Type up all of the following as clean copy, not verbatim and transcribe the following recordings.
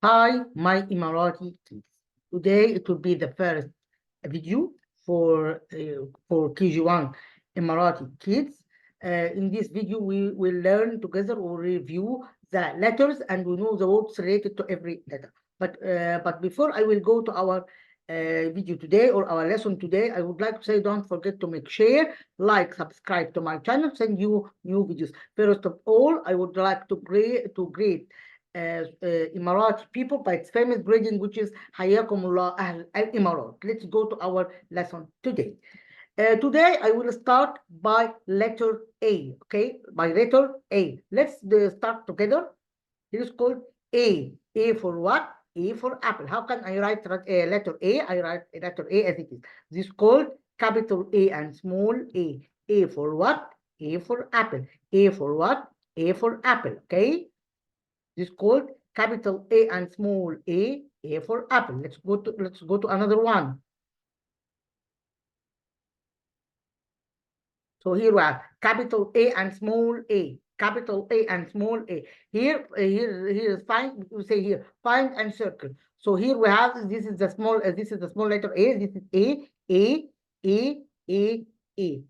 Hi, my Emirati kids. Today it will be the first video for KG1 Emirati kids. In this video, we will learn together or review the letters and we know the words related to every letter. But before I will go to our video today or our lesson today, I would like to say don't forget to make share, like, subscribe to my channel, send you new videos. First of all, I would like to greet Emirati people by its famous greeting, which is حياكم الله أهل الإمارات. Let's go to our lesson today. Today I will start by letter A, okay? By letter A. Let's start together. It is called A. A for what? A for apple. How can I write letter A? I write letter A as it is. This is called capital A and small a. A for what? A for apple. A for what? A for apple, okay? This is called capital A and small a for apple. Let's go to another one. So here we have capital A and small a, capital A and small a. Here is find. We say here find and circle. So here we have this is the small letter A. This is A,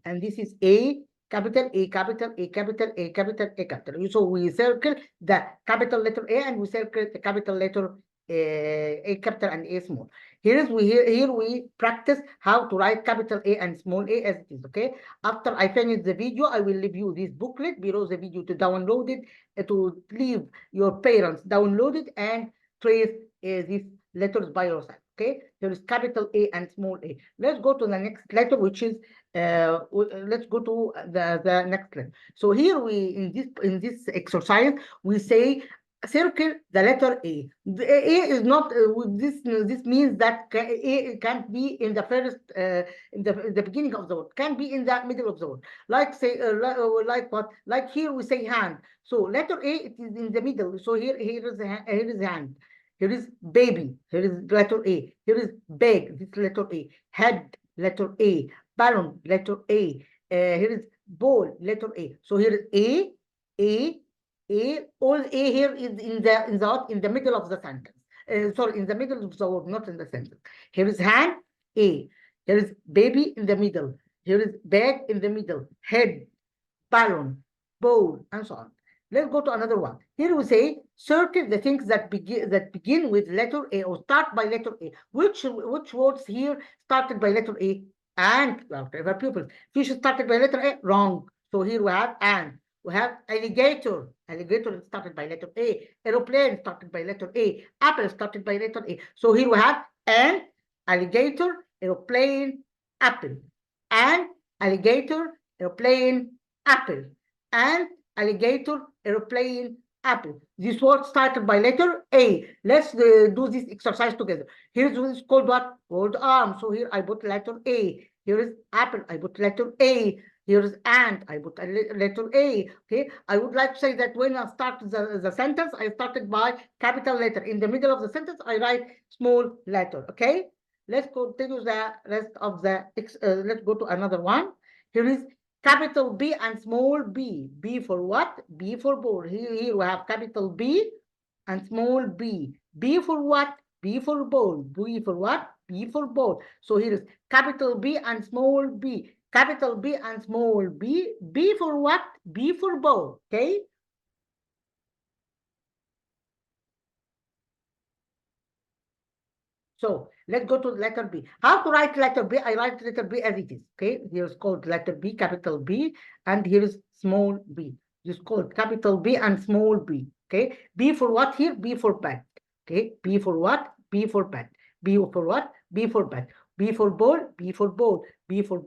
and this is A. Capital A, capital A, capital A, capital A, capital. So we circle the capital letter A and we circle the capital letter A capital and A small. Here we practice how to write capital A and small a as it is, okay? After I finish the video, I will leave you this booklet below the video to download it, to leave your parents download it and trace these letters by yourself, okay? There is capital A and small a. Let's go to the next letter, which is let's go to the next letter. So here in this exercise we say circle the letter A. The A is not this means that A can't be in the first in the beginning of the word, can be in the middle of the word. Like say like what? Like here we say hand. So letter A it is in the middle. So here is hand. Here is baby. Here is letter A. Here is bag. This letter A. Head letter A. Balloon letter A. Here is ball letter A. So here is A. All A here is in the middle of the sentence. Sorry, in the middle of the word, not in the sentence. Here is hand, A. Here is baby in the middle. Here is bag in the middle. Head, balloon, bowl, and so on. Let's go to another one. Here we say circle the things that begin with letter A or start by letter A. Which words here started by letter A? And well, clever pupils. Fish started by letter A, wrong. So here we have and. We have alligator. Alligator started by letter A. Aeroplane started by letter A. Apple started by letter A. So here we have an, alligator, aeroplane, apple. And alligator, aeroplane, apple. And alligator, aeroplane, apple. This word started by letter A. Let's do this exercise together. Here's what is called what? Word arm. So here I put letter A. Here is apple. I put letter A. Here is ant. I put a letter A. Okay. I would like to say that when I start the sentence, I started by capital letter. In the middle of the sentence, I write small letter. Okay. Let's continue the rest of the. Let's go to another one. Here is capital B and small b. B for what? B for ball. Here we have capital B and small b. B for what? B for ball. B for what? B for ball. So here is capital B and small b. Capital B and small b. B for what? B for ball. Okay. So let's go to letter B. How to write letter B? I write letter B as it is. Okay. Here's called letter B, capital B, and here is small b. This is called capital B and small b. Okay. B for what here? B for bat. Okay. B for what? B for bat. B for what? B for bat. B for ball, B for ball, B for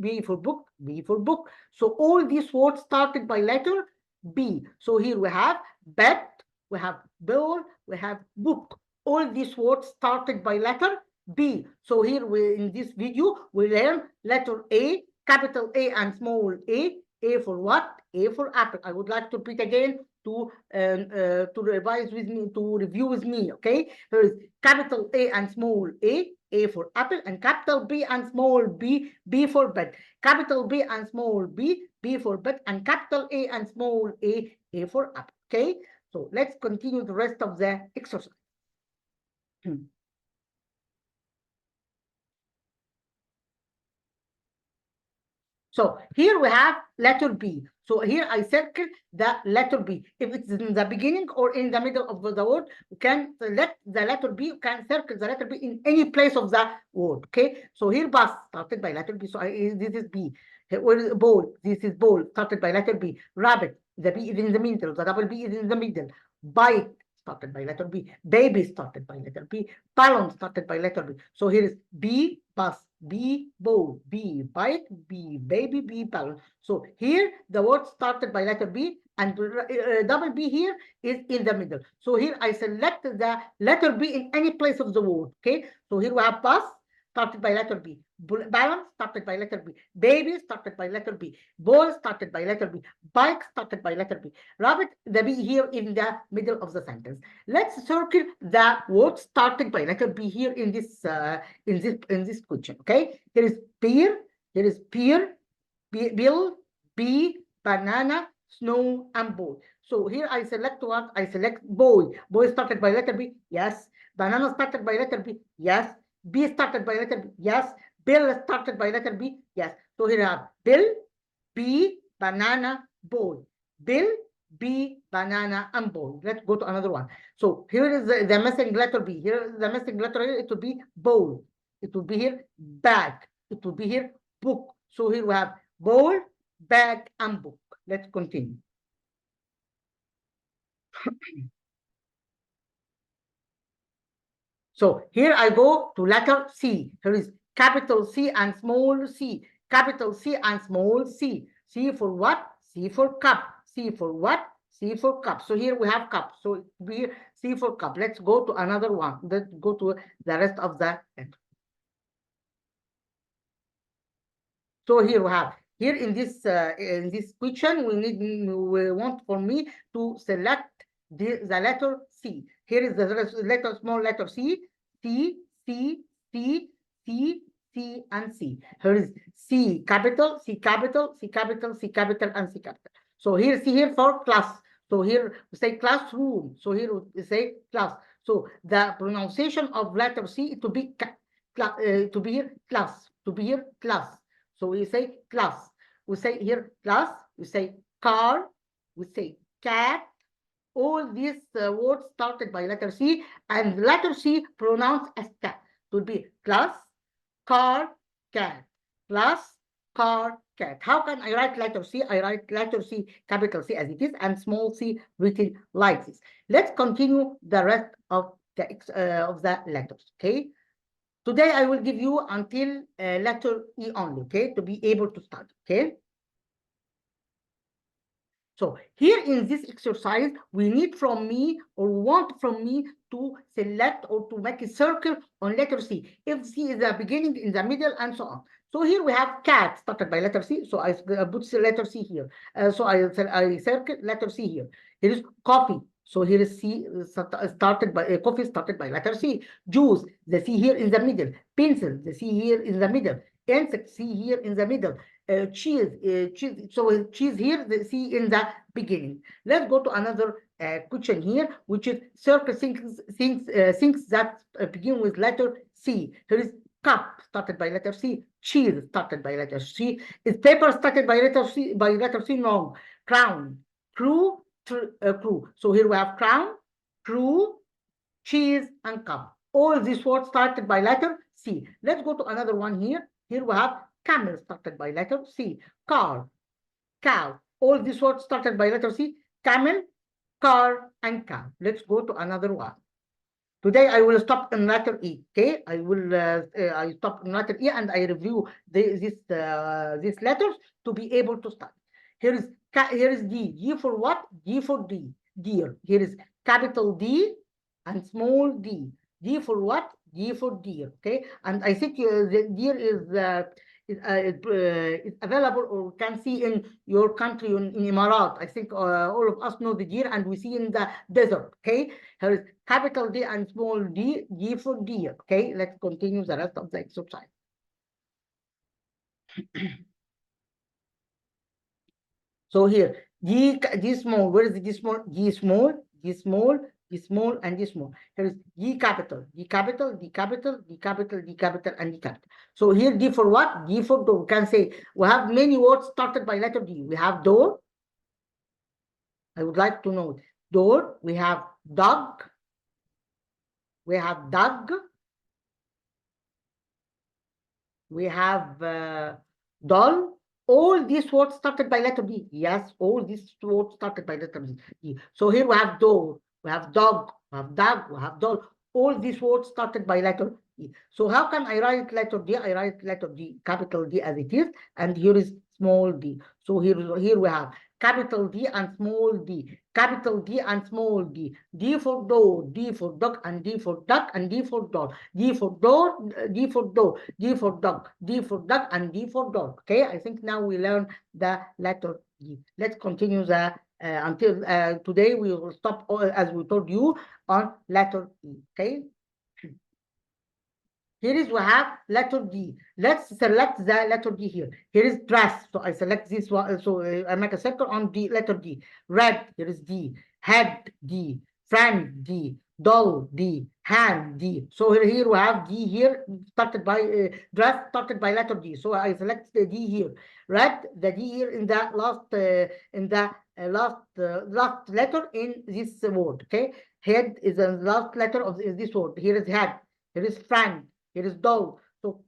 B for book, B for book. So all these words started by letter B. So here we have bat, we have ball, we have book. All these words started by letter B. So here in this video we learn letter A, capital A and small a. A for what? A for apple. I would like to repeat again to revise with me, to review with me. Okay, here is capital A and small a for apple, and capital B and small b, B for bed. Capital B and small b, B for bed, and capital A and small a for apple. Okay, so let's continue the rest of the exercise. So here we have letter B. So here I circle the letter B. If it's in the beginning or in the middle of the word, you can select the letter B. You can circle the letter B in any place of the word. Okay. So here bus started by letter B. So this is B. Where is ball? This is ball started by letter B. Rabbit. The B is in the middle. The double B is in the middle. Bike started by letter B. Baby started by letter B. Balloon started by letter B. So here is B bus. B ball, B bike, B baby, B balloon. So here the word started by letter B and double B here is in the middle. So here I select the letter B in any place of the word. Okay. So here we have bus started by letter B. Balloon started by letter B. Baby started by letter B. Ball started by letter B. Bike started by letter B. Rabbit, the B here in the middle of the sentence. Let's circle the word started by letter B here in this question. Okay, here is pear, here is pear, bill, bee, banana, snow, and boy. So here I select what? I select boy. Boy started by letter B. Yes. Banana started by letter B. Yes. B started by letter B. Yes. Bill started by letter B. Yes. So here I have bill, bee, banana, boy. Bill, bee, banana, and boy. Let's go to another one. So here is the missing letter B. Here is the missing letter here. It will be bowl. It will be here bag. It will be here book. So here we have bowl, bag, and book. Let's continue. So here I go to letter C. Here is capital C and small c. Capital C and small c. C for what? C for cup. C for what? C for cup. So here we have cup. So we C for cup. Let's go to another one. Let's go to the rest of the letter. So here we have here in this question we want for me to select the letter C. Here is the letter small letter C, C, C, C, C, C, and C. Here is C capital, C capital, C capital, C capital, and C capital. So here C here for class. So here we say classroom. So here we say class. So the pronunciation of letter C it to be to be here class, to be here class. So we say class. We say here class. We say car. We say cat. All these words started by letter C and letter C pronounced as cat. It would be class, car, cat. Class, car, cat. How can I write letter C? I write letter C, capital C as it is, and small c written like this. Let's continue the rest of the letters. Okay. Today I will give you until letter E only, okay, to be able to study, okay? So here in this exercise, we need from me or want from me to select or to make a circle on letter C. If C is the beginning, in the middle, and so on. So here we have cat started by letter C. So I put letter C here. So I circle letter C here. Here is coffee. So here is C started by coffee started by letter C. Juice, the C here in the middle. Pencil, the C here in the middle. Insect, C here in the middle. Cheese, cheese. So cheese here, the C in the beginning. Let's go to another question here, which is circle things that begin with letter C. Here is cup started by letter C. Cheese started by letter C. Is paper started by letter C? By letter C, no. Crown, crew, crew. So here we have crown, crew, cheese, and cup. All these words started by letter C. Let's go to another one here. Here we have camel started by letter C. Car, cow. All these words started by letter C. Camel, car, and cow. Let's go to another one. Today I will stop in letter E. Okay, I stop in letter E and I review these letters to be able to start. Here is D. D for what? D for D. Deer. Here is capital D and small d. D for what? D for deer. Okay, and I think the deer is available or can see in your country in Emirati. I think all of us know the deer and we see in the desert. Okay, here is capital D and small d, D for deer. Okay, let's continue the rest of the exercise. So here D small, where is the D small? D small, D small, D small, and D small. Here is D capital, D capital, D capital, D capital, D capital, and D capital. So here D for what? D for door. We can say we have many words started by letter D. We have door. I would like to know door. We have dog. We have dog. We have doll. All these words started by letter D. Yes, all these words started by letter D. So here we have door, we have dog, we have dog, we have doll. All these words started by letter D. So how can I write letter D? I write letter D, capital D as it is, and here is small d. So here we have capital D and small d, capital D and small d, D for door, D for dog, and D for duck, and D for doll, D for door, D for door, D for dog, D for duck, and D for dog. Okay, I think now we learn the letter D. Let's continue the until today we will stop as we told you on letter E. Okay. Here is we have letter D. Let's select the letter D here. Here is dress. So I select this one. So I make a circle on D, letter D. Red, here is D. Head, D. Friend, D. Doll, D. Hand, D. So here we have D here, started by dress, started by letter D. So I select the D here. Red, the D here in the last letter in this word. Okay. Head is the last letter of this word. Here is head. Here is friend. Here is doll. So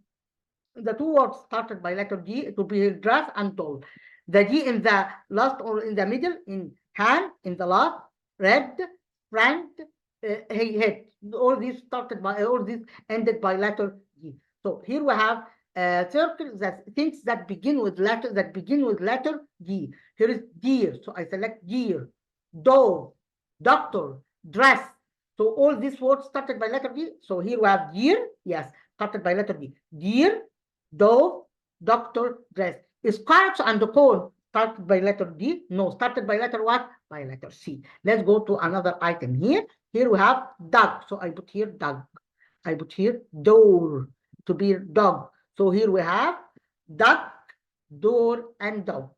the two words started by letter D to be dress and doll. The D in the last or in the middle, in hand, in the last, red, friend, head. All these started by, all these ended by letter D. So here we have circles that things that begin with letter D. Here is deer. So I select deer, dog, doctor, dress. So all these words started by letter D. So here we have deer, yes, started by letter D. Deer, dog, doctor, dress. Is carrots and the corn started by letter D? No, started by letter what? By letter C. Let's go to another item here. Here we have dog. So I put here dog. I put here door to be dog. So here we have duck, door, and dog.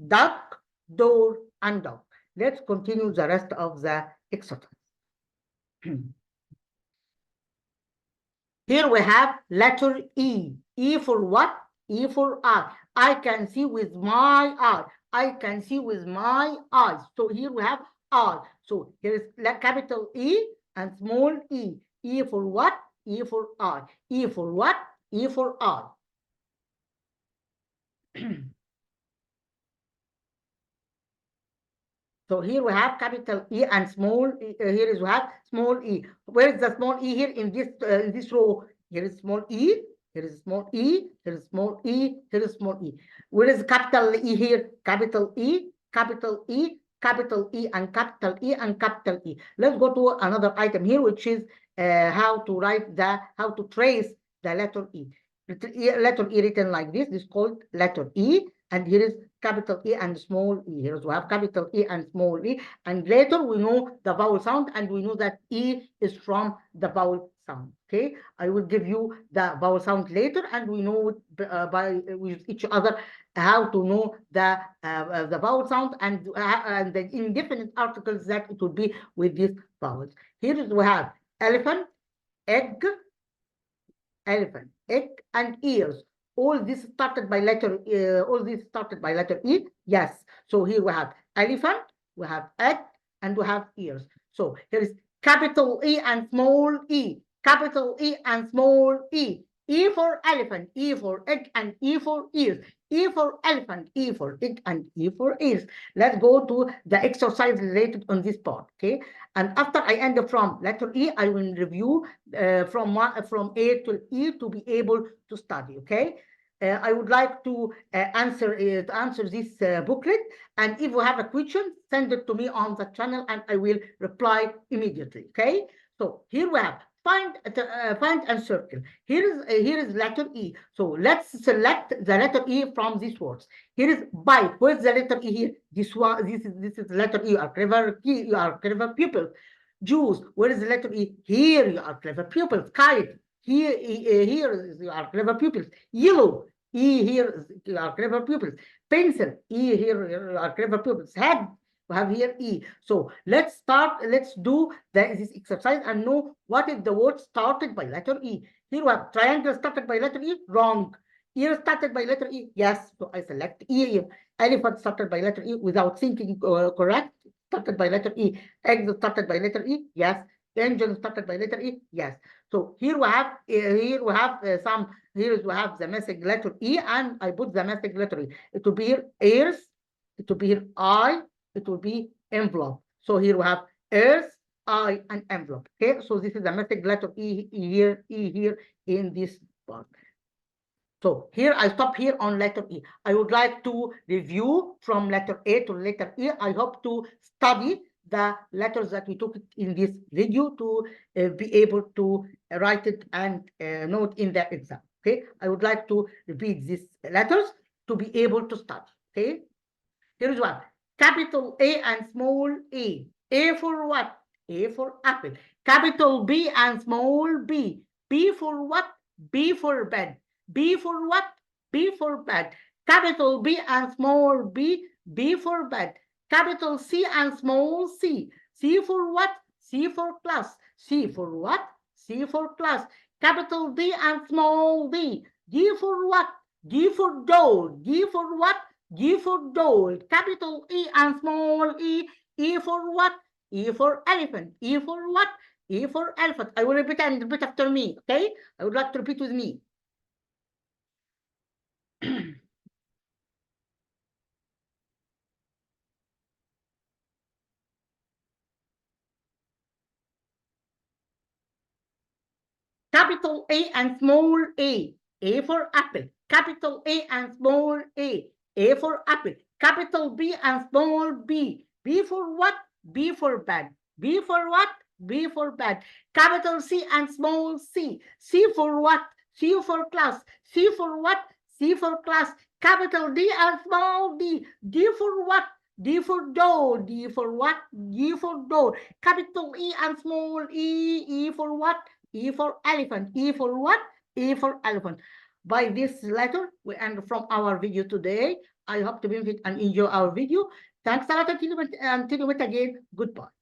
Duck, door, and dog. Let's continue the rest of the exercise. Here we have letter E. E for what? E for eye. I can see with my eye. I can see with my eyes. So here we have eye. So here is capital E and small e. E for what? E for eye. E for what? E for eye. So here we have capital E and small e. Here is we have small e. Where is the small e here in this row? Here is small e. Here is small e. Here is small e. Here is small e. Where is capital E here? Capital E, capital E, capital E, and capital E and capital E. Let's go to another item here, which is how to trace the letter E. Letter E written like this. This is called letter E, and here is capital E and small e. Here we have capital E and small e, and later we know the vowel sound, and we know that E is from the vowel sound. Okay, I will give you the vowel sound later, and we know with each other how to know the vowel sound and the indefinite articles that it would be with these vowels. Here we have elephant, egg, elephant, egg, and ears. All this started by letter E. Yes. So here we have elephant, we have egg, and we have ears. So here is capital E and small e. Capital E and small e. E for elephant, E for egg, and E for ears. E for elephant, E for egg, and E for ears. Let's go to the exercise related on this part. Okay. And after I end from letter E, I will review from A to E to be able to study. Okay. I would like to answer this booklet, and if you have a question, send it to me on the channel, and I will reply immediately. Okay. So here we have find and circle. Here is letter E. So let's select the letter E from these words. Here is bite. Where's the letter E here? This one. This is letter E. You are clever. You are clever pupils. Juice. Where is the letter E? Here you are clever pupils. Kite. Here you are clever pupils. Yellow. E here you are clever pupils. Pencil. E here you are clever pupils. Head. We have here E. So let's do this exercise and know what is the word started by letter E. Here we have triangle started by letter E, wrong. Ear started by letter E, yes. So I select E. Elephant started by letter E without thinking, correct. Started by letter E. Egg started by letter E, yes. Engine started by letter E, yes. So here we have here we have the missing letter E, and I put the missing letter E. It will be here ears, it will be here I, it will be envelope. So here we have ears, I, and envelope. Okay, so this is the missing letter E here in this part. So here I stop here on letter E. I would like to review from letter A to letter E. I hope to study the letters that we took in this video to be able to write it and note in the exam. Okay, I would like to repeat these letters to be able to study. Okay, here is one: capital A and small a. A for what? A for apple. Capital B and small b. B for what? B for bed. B for what? B for bed. Capital B and small b. B for bed. Capital C and small c. C for what? C for class. C for what? C for class. Capital D and small d. D for what? D for door. D for what? D for doll. Capital E and small e. E for what? E for elephant. E for what? E for elephant. I will repeat and repeat after me, okay? I would like to repeat with me. Capital A and small a. A for apple. Capital A and small a. A for apple. Capital B and small b. B for what? B for bad. B for what? B for bad. Capital C and small c. C for what? C for class. C for what? C for class. Capital D and small d. D for what? D for door. D for what? D for door. Capital E and small e. E for what? E for elephant. E for what? E for elephant. By this letter, we end from our video today. I hope to benefit and enjoy our video. Thanks a lot until we meet again. Goodbye.